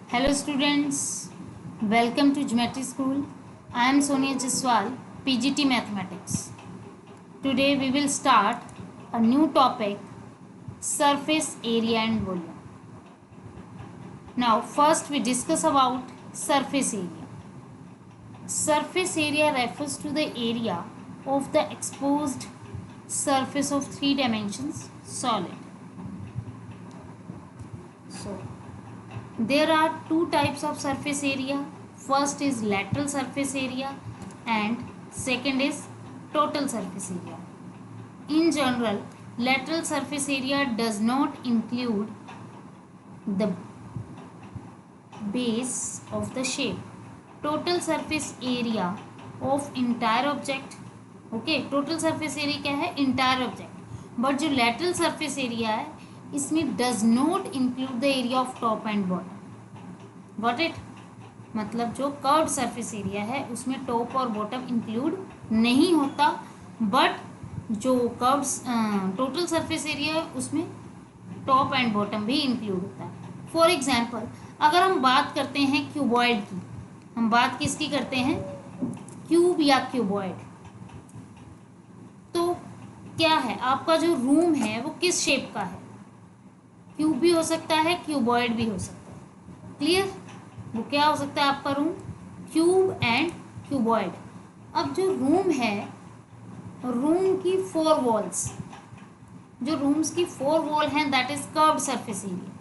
Hello students, welcome to Geometry School. I am Sonia Jaswal, PGT Mathematics. Today we will start a new topic, surface area and volume. Now first we discuss about surface area. Surface area refers to the area of the exposed surface of three dimensions solid. So there are two types of surface area. First is lateral surface area and second is total surface area. In general, lateral surface area does not include the base of the shape. Total surface area of entire object. Okay, total surface area क्या है? Entire object. But जो lateral surface area है इसमें does not include the area of top and bottom. Got it? मतलब जो curved surface area है उसमें top और बॉटम इंक्लूड नहीं होता, बट जो कर्व्ड टोटल सरफेस एरिया है उसमें टॉप एंड बॉटम भी इंक्लूड होता है. फॉर एग्जांपल अगर हम बात करते हैं क्यूबॉइड की, हम बात किसकी करते हैं? क्यूब या क्यूबॉइड. तो क्या है आपका जो रूम है वो किस शेप का है? क्यूब भी हो सकता है, क्यूबॉइड भी हो सकता है. क्लियर? वो क्या हो सकता है आपका रूम? Cube and cuboid. अब जो रूम है, रूम की फोर वॉल्स, जो रूम्स की फोर वॉल हैं that is curved surface area.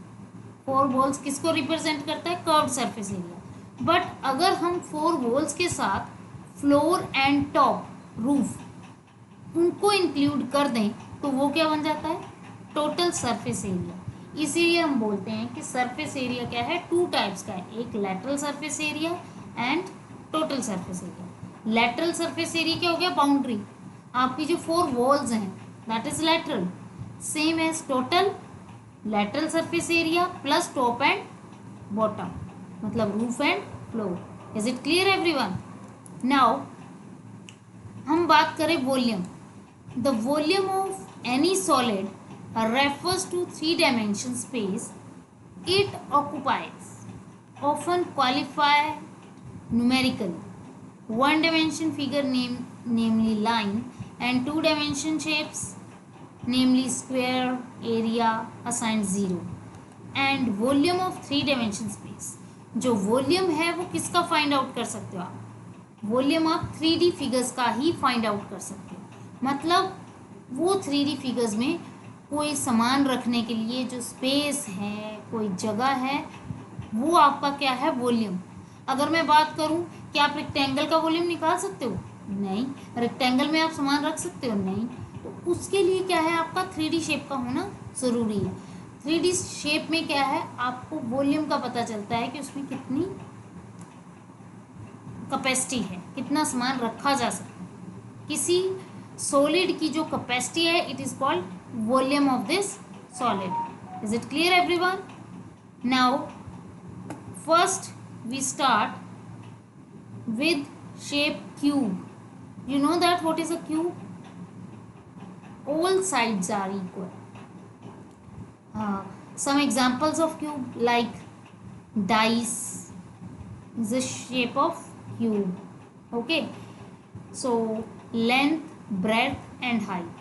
Four walls किसको रिप्रेजेंट करता है? Curved surface area. बट अगर हम फोर वॉल्स के साथ फ्लोर एंड टॉप रूफ उनको इंक्लूड कर दें तो वो क्या बन जाता है? Total surface area. इसीलिए हम बोलते हैं कि सरफेस एरिया क्या है? टू टाइप्स का है, एक lateral surface area and total surface area. Lateral surface area क्या हो गया? बाउंड्री. आपकी जो फोर वॉल्स हैं that is lateral. Same as total lateral surface area plus top and bottom, मतलब roof and floor. Is it clear everyone? Now हम बात करें volume. The volume of any solid refers to three-dimension space it occupies, often qualified numerically. One-dimension figure namely line and two-dimension shapes namely square, area assigned 0 and volume of three-dimension space. जो volume है वो किसका find out कर सकते हो आप? Volume आप 3D figures का ही फाइंड आउट कर सकते हो. मतलब वो 3D फिगर्स में कोई सामान रखने के लिए जो स्पेस है, कोई जगह है, वो आपका क्या है? वॉल्यूम. अगर मैं बात करूं कि आप रेक्टेंगल का वॉल्यूम निकाल सकते हो? नहीं. रेक्टेंगल में आप सामान रख सकते हो? नहीं. तो उसके लिए क्या है? आपका 3D शेप का होना ज़रूरी है. 3D शेप में क्या है? आपको वॉल्यूम का पता चलता है कि उसमें कितनी कैपेसिटी है, कितना सामान रखा जा सकता है. किसी सॉलिड की जो कैपेसिटी है it is called volume of this solid. Is it clear everyone? Now first we start with shape cube. You know that what is a cube? All sides are equal. Some examples of cube like dice is the shape of cube. Okay, so length, breadth and height,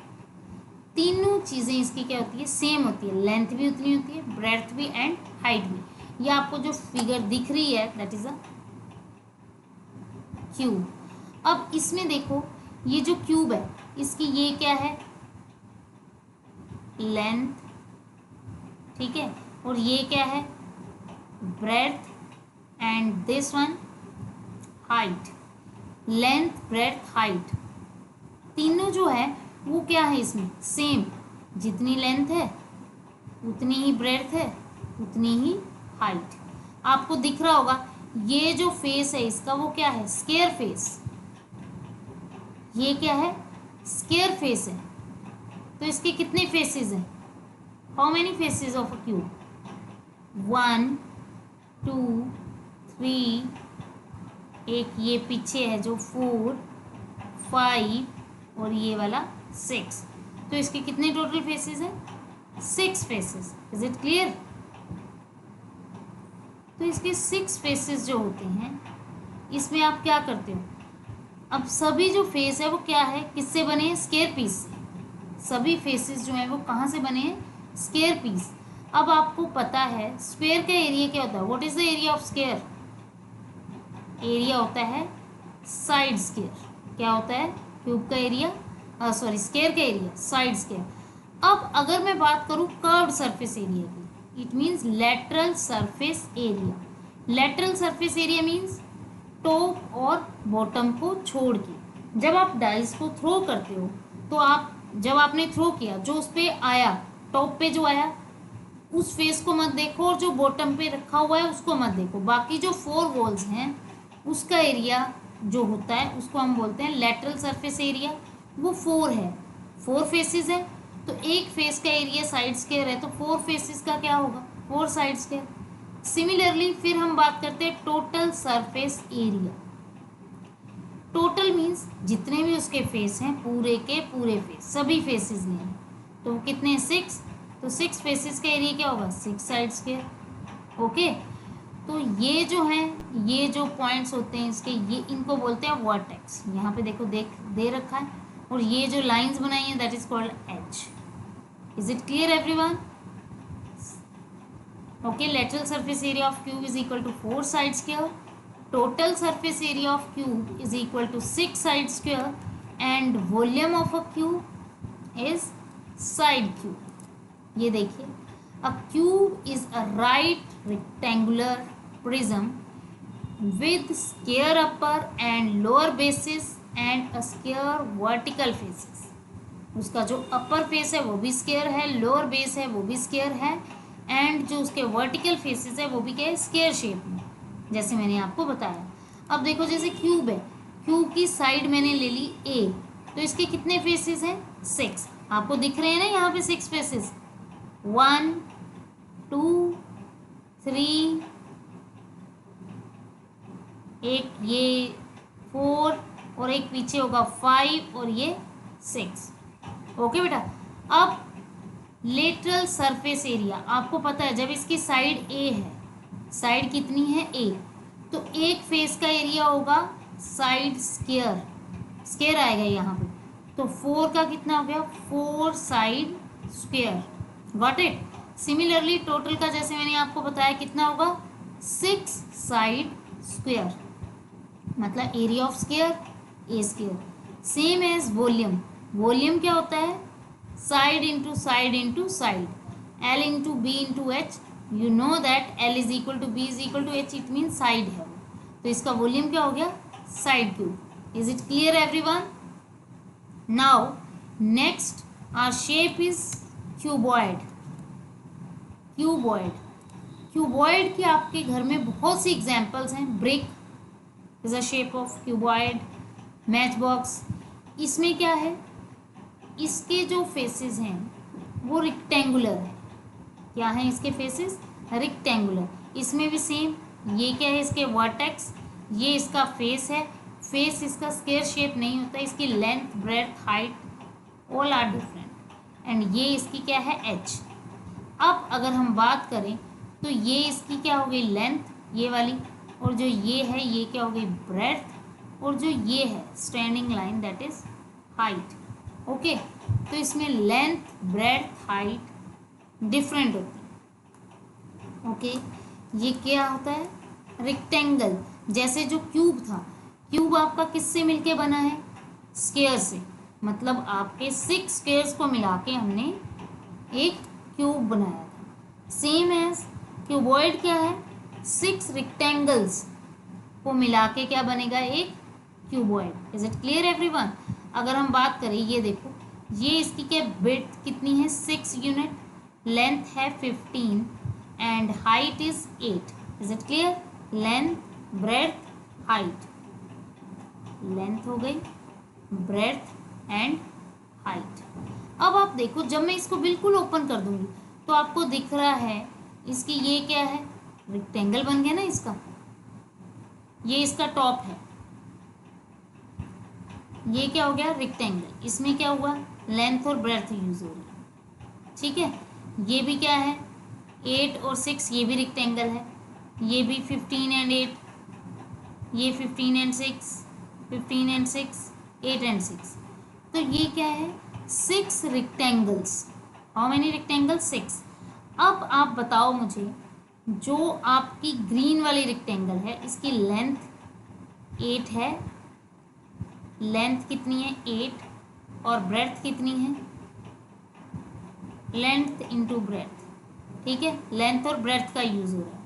तीनों चीज़ें इसकी क्या होती है? Same होती है. Length भी उतनी होती है, ब्रेड्थ भी एंड हाइट भी. ये आपको जो फिगर दिख रही है दैट इज अ क्यूब. अब इसमें देखो ये जो क्यूब है इसकी ये क्या है? लेंथ. ठीक है. और ये क्या है? Breadth and this one height. Length, breadth, height तीनों जो है वो क्या है इसमें? सेम. जितनी लेंथ है उतनी ही ब्रेड्थ है, उतनी ही हाइट. आपको दिख रहा होगा ये जो फेस है इसका वो क्या है? Square face. ये क्या है? स्क्वायर फेस है. तो इसके कितने फेसेस हैं? How many faces of a cube? 1 2 3, एक ये पीछे है जो 4 5 और ये वाला 6. तो इसके कितने टोटल फेसेस हैं? 6 फेसेस. Is it clear? तो इसके 6 फेसेस जो होते हैं, इसमें आप क्या करते हो, अब सभी जो फेस है वो क्या है, किससे बने हैं, स्क्वायर पीस से। सभी फेसेस जो हैं वो कहाँ से बने हैं, स्क्वायर पीस। अब आपको पता है स्क्वायर का एरिया क्या होता है, what is the area of square, area होता है साइड स्क्वायर। क्या होता है, क्यूब का एरिया, सॉरी स्क्वायर का एरिया साइड स्क्वायर। अब अगर मैं बात करूं कर्व्ड सरफेस एरिया की, it means lateral surface area. Lateral surface area means top और बॉटम को छोड़ के। जब आप डाइस को थ्रो करते हो तो आप, जब आपने थ्रो किया, जो उस पर आया, टॉप पे जो आया उस फेस को मत देखो, और जो बॉटम पे रखा हुआ है उसको मत देखो। बाकी जो 4 वॉल्स हैं उसका एरिया जो होता है उसको हम बोलते हैं लेटरल सरफेस एरिया। वो 4 है, 4 फेसेस है, तो एक फेस का एरिया साइड स्क्वायर है, तो 4 फेसेस का क्या होगा, 4 साइड स्क्वायर। सिमिलरली फिर हम बात करते हैं total surface area. Total means जितने भी उसके फेस हैं, पूरे के पूरे फेस, सभी फेसेस ने, तो कितने, 6, तो 6 फेसेस का एरिया क्या होगा, 6 साइड स्क्वायर। ओके, तो ये जो हैं, ये जो पॉइंट्स होते हैं इसके, ये इनको बोलते हैं वर्टेक्स। यहाँ पे देखो दे रखा है, और ये जो लाइंस बनाई हैं that is called edge. Is it clear everyone? Okay, lateral surface area of cube is equal to 4 side square. Total surface area of cube is equal to 6 side square, and volume of a cube is side cube. ये देखिए, a cube is a right rectangular prism with square upper and lower bases and a square vertical faces. उसका जो अपर face है वो भी square है, lower base है वो भी स्क्वायर है, एंड जो उसके वर्टिकल फेसेस है वो भी क्या है, स्क्वायर शेप में, जैसे मैंने आपको बताया। अब देखो जैसे क्यूब है, क्यूब की साइड मैंने ले ली ए, तो इसके कितने फेसेस हैं, 6। आपको दिख रहे हैं ना यहाँ पे 6 फेसेस, 1 2 3, एक ये 4, और एक पीछे होगा 5, और ये 6। ओके बेटा, अब लेटरल सरफेस एरिया आपको पता है, जब इसकी साइड ए है, साइड कितनी है ए, तो एक फेस का एरिया होगा साइड स्क्वायर, स्क्वायर आएगा यहाँ पे, तो 4 का कितना हो गया, 4 side square. Got it? Similarly total का जैसे मैंने आपको बताया कितना होगा, 6 साइड स्क्वायर, मतलब area of square A square. Same as volume, volume क्या होता है, side into side into side, L into B into H. You know that L is equal to B is equal to H, it mean side है वो, तो इसका volume क्या हो गया, side cube. Is it clear everyone? Now next our shape is cuboid. Cuboid, cuboid की आपके घर में बहुत सी एग्जांपल्स हैं। Brick is a shape of cuboid, matchbox. इसमें क्या है, इसके जो फेसेस हैं वो रेक्टेंगुलर है। क्या है इसके फेसेस, रेक्टेंगुलर। इसमें भी सेम, ये क्या है, इसके वर्टेक्स, ये इसका फेस है। फेस इसका स्क्वायर शेप नहीं होता, इसकी length, breadth, height all are different, and ये इसकी क्या है, एच। अब अगर हम बात करें तो ये इसकी क्या हो गई, लेंथ, ये वाली, और जो ये है ये क्या हो गई, ब्रेड्थ, और जो ये है standing line that is height. Okay, तो इसमें लेंथ, ब्रेड्थ, हाइट डिफरेंट होती है। ओके, ये क्या होता है, रेक्टेंगल। जैसे जो क्यूब था, क्यूब आपका किससे मिलके बना है, स्क्वायर से, मतलब आपके 6 स्क्वायर्स को मिला के हमने एक क्यूब बनाया था। सेम एज क्यूबॉइड क्या है, 6 रेक्टेंगल्स को मिला के क्या बनेगा, एक cuboid. Is it clear everyone? अगर हम बात करें, ये देखो, ये इसकी क्या विड्थ कितनी है, 6 यूनिट, लेंथ है 15, and height is 8। Is it clear? Length, breadth, height, length हो गई, ब्रेड्थ एंड हाइट। अब आप देखो, जब मैं इसको बिल्कुल ओपन कर दूंगी तो आपको दिख रहा है इसकी ये क्या है, रेक्टेंगल बन गया ना इसका, ये इसका टॉप है, ये क्या हो गया, रेक्टेंगल। इसमें क्या हुआ, लेंथ और ब्रेड्थ यूज हो रही है। ठीक है, ये भी क्या है, 8 और 6, ये भी रेक्टेंगल है। ये भी 15 एंड 8, ये 15 एंड 6, 15 एंड 6, 8 एंड 6। तो ये क्या है, 6 रेक्टेंगल्स। How many rectangles? 6। अब आप बताओ मुझे, जो आपकी ग्रीन वाली रेक्टेंगल है इसकी लेंथ 8 है, लेंथ कितनी है 8, और ब्रेड्थ कितनी है, लेंथ इंटू ब्रेड्थ, ठीक है। लेंथ और ब्रेड्थ का यूज हो रहा है,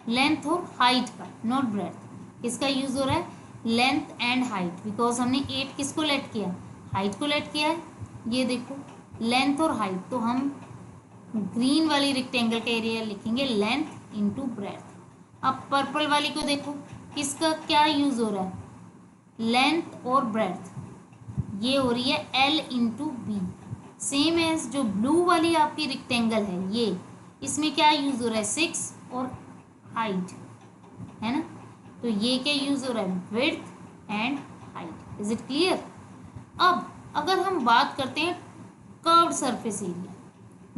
लेंथ और हाइट का, नॉट ब्रेड्थ। किसका यूज हो रहा है, लेंथ एंड हाइट, बिकॉज हमने 8 किसको लेट किया, हाइट को लेट किया है। ये देखो लेंथ और हाइट, तो हम ग्रीन वाली रेक्टेंगल का एरिया लिखेंगे लेंथ इंटू ब्रेड्थ। अब पर्पल वाली को देखो, किसका क्या यूज हो रहा है, लेंथ और ब्रेड्थ, ये हो रही है L into B. Same as जो ब्लू वाली आपकी रेक्टेंगल है, ये इसमें क्या यूज हो रहा है, 6 और हाइट, है ना। तो ये क्या यूज हो रहा है, width and height. Is it clear? अब अगर हम बात करते हैं कर्व्ड सरफेस एरिया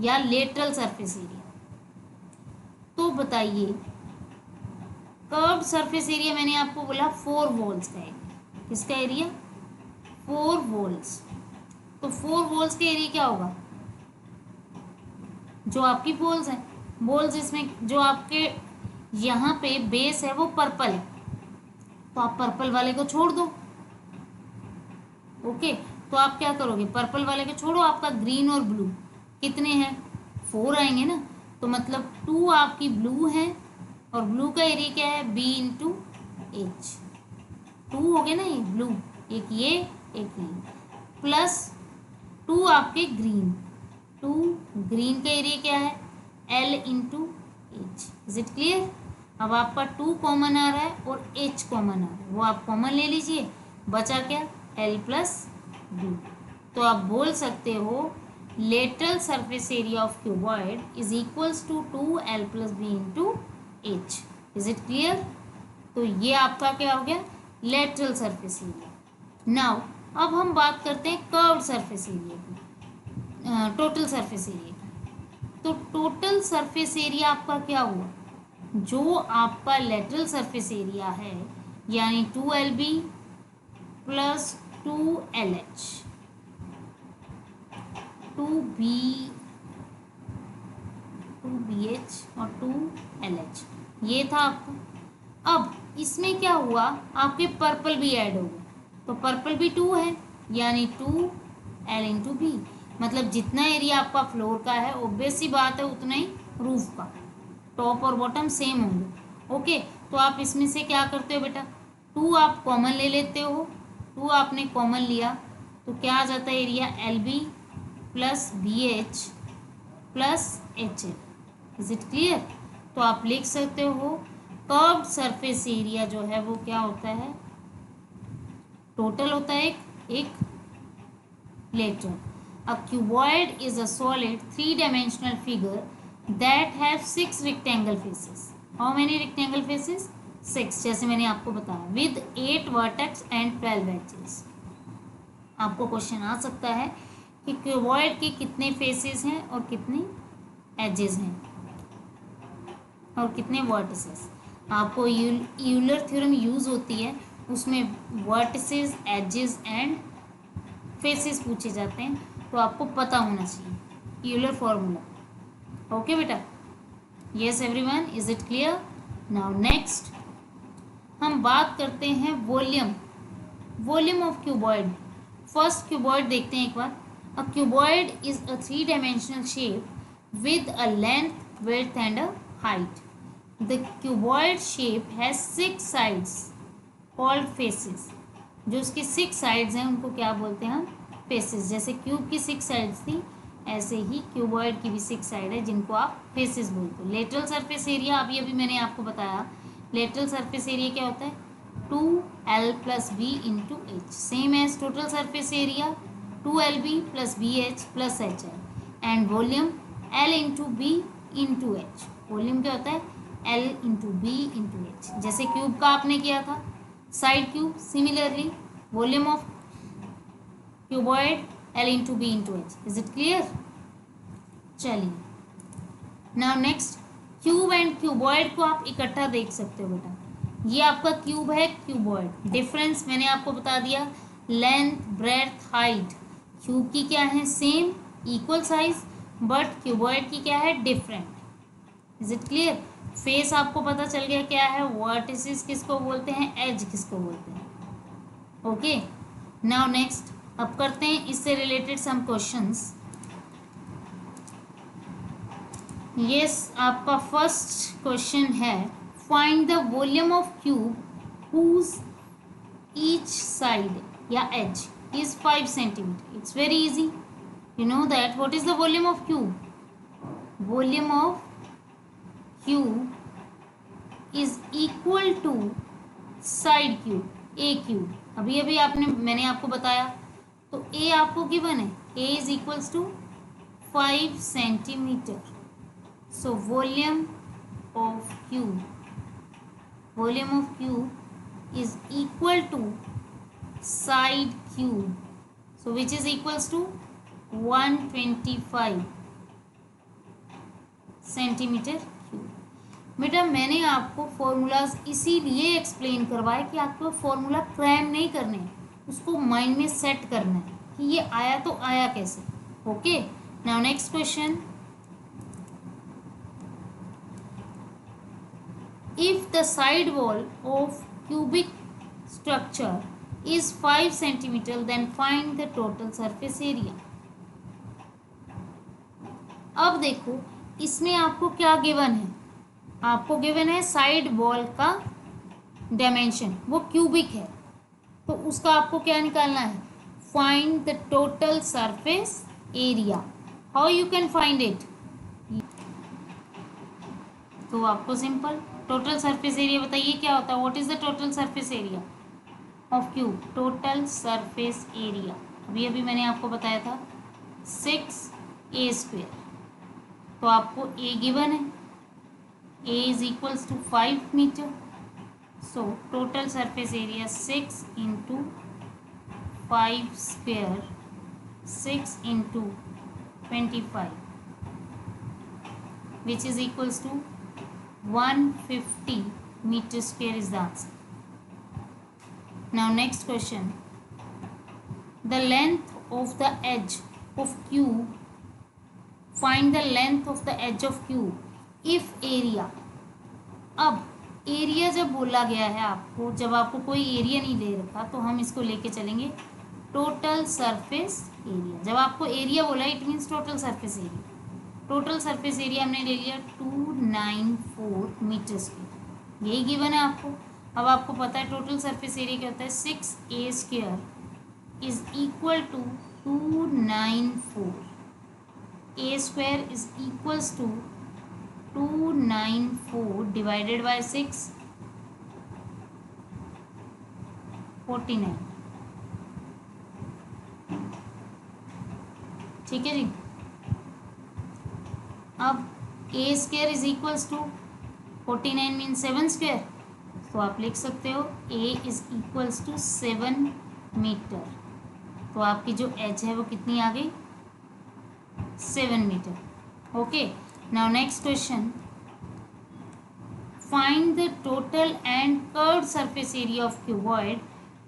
या लेटरल सरफेस एरिया, तो बताइए कर्व्ड सरफेस एरिया मैंने आपको बोला 4 वॉल्स का एरिया। किसका एरिया, 4 वॉल्स। तो 4 वॉल्स का एरिया क्या होगा, जो आपकी वॉल्स हैं, वॉल्स इसमें जो आपके यहाँ पे बेस है वो पर्पल है, तो आप पर्पल वाले को छोड़ दो। ओके, तो आप क्या करोगे, पर्पल वाले को छोड़ो, आपका ग्रीन और ब्लू कितने हैं, 4 आएंगे ना। तो मतलब 2 आपकी ब्लू है, और ब्लू का एरिया क्या है, B इंटू एच। 2 हो गए ना ये ब्लू, एक ये एक ये, प्लस 2 आपके ग्रीन, 2 ग्रीन का एरिया क्या है, L into H. Is it clear? अब आपका 2 कॉमन आ रहा है और H कॉमन आ रहा है, वो आप कॉमन ले लीजिए, बचा क्या, L प्लस B। तो आप बोल सकते हो lateral surface area of cuboid is equals to 2L plus B into H. Is it clear? तो ये आपका क्या हो गया, लेटरल सरफेस एरिया। नाउ अब हम बात करते हैं कर्व्ड सरफेस एरिया की, टोटल सरफेस एरिया की। तो टोटल सरफेस एरिया आपका क्या हुआ, जो आपका लेटरल सरफेस एरिया है, यानी 2LB plus 2LH, 2B 2BH और 2LH, ये था आपका। अब इसमें क्या हुआ, आपके पर्पल भी ऐड हो गए, तो पर्पल भी 2 है, यानी 2L इंटू बी। मतलब जितना एरिया आपका फ्लोर का है, ऑब्वियस सी बात है उतना ही रूफ का, टॉप और बॉटम सेम होंगे। ओके, तो आप इसमें से क्या करते हो बेटा, 2 आप कॉमन ले लेते हो, 2 आपने कॉमन लिया तो क्या आ जाता है area, LB plus BH plus HL। Is it clear? तो आप लिख सकते हो कर्व्ड सरफेस एरिया जो है वो क्या होता है, टोटल होता है एक letter. A cuboid is a solid 3-dimensional figure that have 6 rectangle faces. How many rectangle faces? 6, जैसे मैंने आपको बताया, with 8 vertex and 12 edges। आपको क्वेश्चन आ सकता है कि क्यूबॉइड के कितने फेसेस हैं और कितने एजेस हैं और कितने वर्टिसेस। आपको यूलर थ्योरम यूज होती है, उसमें वर्टिसेस, एजेस एंड फेसेस पूछे जाते हैं, तो आपको पता होना चाहिए यूलर फॉर्मूला। ओके बेटा, yes everyone, is it clear? Now next हम बात करते हैं volume, volume of cuboid. First cuboid देखते हैं एक बार। A cuboid is a 3-dimensional shape with a length, width and a height. The cuboid shape has 6 sides called faces. जो उसकी 6 sides हैं उनको क्या बोलते हैं हम, फेसेस। जैसे क्यूब की 6 sides थी, ऐसे ही क्यूबॉइड की भी 6 साइड है जिनको आप फेसेस बोलते हो। लेटरल सरफेस एरिया अभी अभी मैंने आपको बताया, लेटरल सरफेस एरिया क्या होता है, 2L plus B into H, same as total surface area 2LB plus BH plus HL, and volume L into B into H. Volume क्या होता है, L into B into H, जैसे cube का आपने किया था side cube, similarly volume of cuboid L into B into H. Is it clear? चलिए now next, cube and cuboid को आप इकट्ठा देख सकते हो बेटा। ये आपका क्यूब है, क्यूबॉइड। डिफरेंस मैंने आपको बता दिया, लेंथ, ब्रेड्थ, हाइट। क्यूब की क्या है, same equal size, but cuboid की क्या है, different. Is it clear? Face आपको पता चल गया क्या है, वर्टिसेस किसको बोलते हैं, एज किसको बोलते हैं। ओके, नाउ नेक्स्ट अब करते हैं इससे रिलेटेड सम क्वेश्चंस। यस, आपका फर्स्ट क्वेश्चन है, find the volume of cube whose each side या edge is 5 centimetre. It's very easy, you know that what is the volume of cube. Volume of cube is equal to side cube, a cube. अभी अभी मैंने आपको बताया, तो ए आपको given है, a is equals to 5 centimetre. So volume of cube is equal to side cube. So which is equals to 125 centimetre cube. बेटा मैंने आपको फॉर्मूलाज इसीलिए एक्सप्लेन करवाए कि आपको फॉर्मूला क्रैम नहीं करने, उसको माइंड में सेट करना है कि ये आया तो आया कैसे। Okay, now next question. If the side wall of cubic structure is 5 centimeter, then find the total surface area. अब देखो इसमें आपको क्या गिवन है, आपको गिवन है साइड वॉल का डायमेंशन, वो क्यूबिक है, तो उसका आपको क्या निकालना है, find the total surface area. How you can find it, तो आपको सिंपल टोटल सरफेस एरिया बताइए क्या होता है, what is the total surface area of cube. Total surface area अभी अभी मैंने आपको बताया था 6a²। तो आपको ए गिवन है, a is equals to 5 metre. So total surface area 6 into 5², 6 into 25, which is equals to 150 meter square is the answer. Now next question. The length of the edge of cube. Find the length of the edge of cube if area. अब area जब बोला गया है आपको, जब आपको कोई area नहीं दे रखा तो हम इसको लेके चलेंगे टोटल सरफेस एरिया। जब आपको एरिया बोला it means total surface area. Total surface area हमने ले लिया 294 मीटर स्क्वायर, यही गिवन है आपको। अब आपको पता है टोटल सरफेस एरिया क्या होता है, 6a² is equal to 294, a² is equals to 294 divided by 6, 49। ठीक है जी। अब a² is equals to 49 mean 7², तो आप लिख सकते हो a is equals to 7 metre. तो आपकी जो एज है वो कितनी आ गई, 7 metre. Okay, now next question. Find the total and curved surface area of cuboid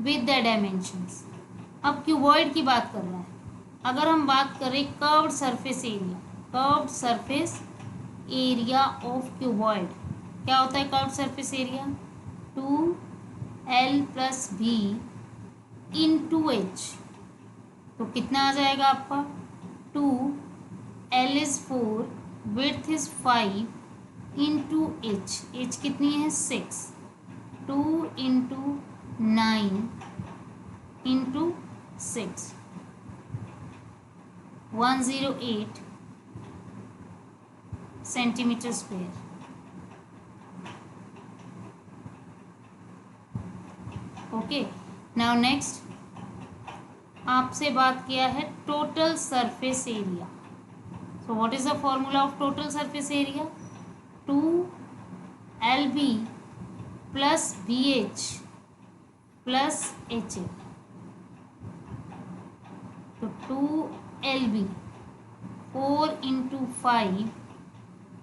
with the dimensions. अब क्यूबॉइड की बात कर रहा है, अगर हम बात करें curved surface area, curved surface area of cuboid क्या होता है, curved surface area 2l + b into h। तो कितना आ जाएगा आपका, 2l is 4, width is 5 into h कितनी है 6, 2 into 9 into 6, 108 centimetre square. Okay, now next आपसे बात किया है total surface area. So what is the formula of total surface area, 2lb + bh + ha। तो 2lb 4 into 5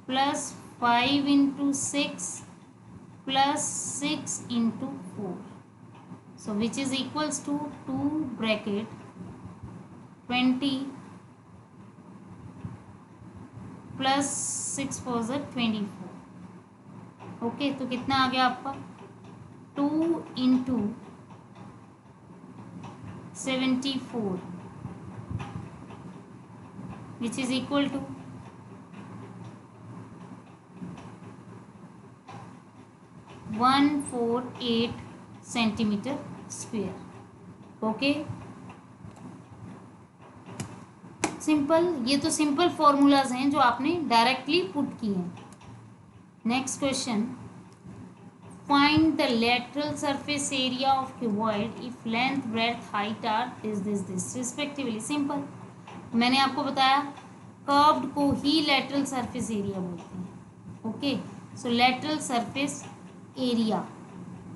+ 5 into 6 plus 6 into 4. So which is equals to 2 bracket 20 plus 6 4 is 24. Okay, तो कितना आ गया आपका 2 into 74 which is equal to 148 centimetre square. Okay, simple, ये तो simple formulas हैं जो आपने डायरेक्टली पुट किए हैं। Next question, find the lateral surface area of cuboid if length breadth height are this respectively. Simple, मैंने आपको बताया कर्व्ड को ही लेटरल सरफेस एरिया बोलते हैं। ओके, सो लेटरल सरफेस एरिया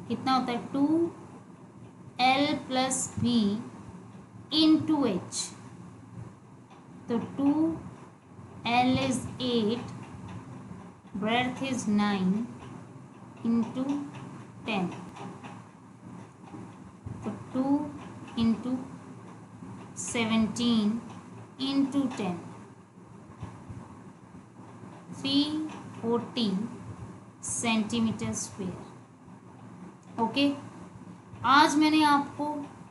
कितना होता है 2L plus B into H. तो 2L is 8, breadth is 9 into 10. तो 2 into 17 into 10, 340 centimetre square. Okay, आज मैंने आपको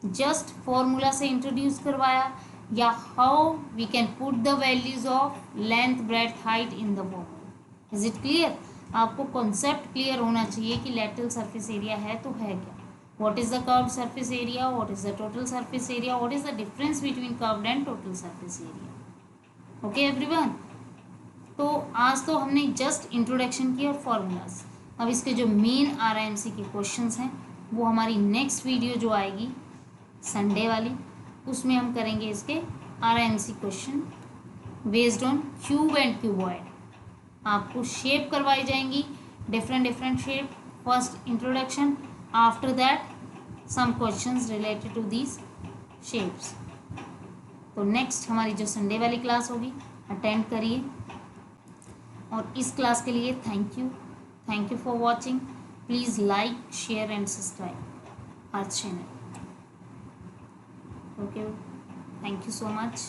जस्ट फॉर्मूला से इंट्रोड्यूस करवाया या how we can put the values of length breadth height in the formula. Is it clear? आपको concept clear होना चाहिए कि लेटरल सरफेस एरिया है तो है क्या, what is the curved surface area, what is the total surface area, what is the difference between curved and total surface area. Okay everyone, तो आज तो हमने जस्ट इंट्रोडक्शन की और फॉर्मूलाज। अब इसके जो मेन RIMC के क्वेश्चंस हैं वो हमारी नेक्स्ट वीडियो जो आएगी संडे वाली, उसमें हम करेंगे इसके RIMC question based on cube and cuboid. आपको शेप करवाई जाएंगी, different shape, first introduction, after that some questions related to these shapes. तो नेक्स्ट हमारी जो संडे वाली क्लास होगी अटेंड करिए। और इस क्लास के लिए thank you for watching. Please like, share and subscribe our channel. Okay, thank you so much.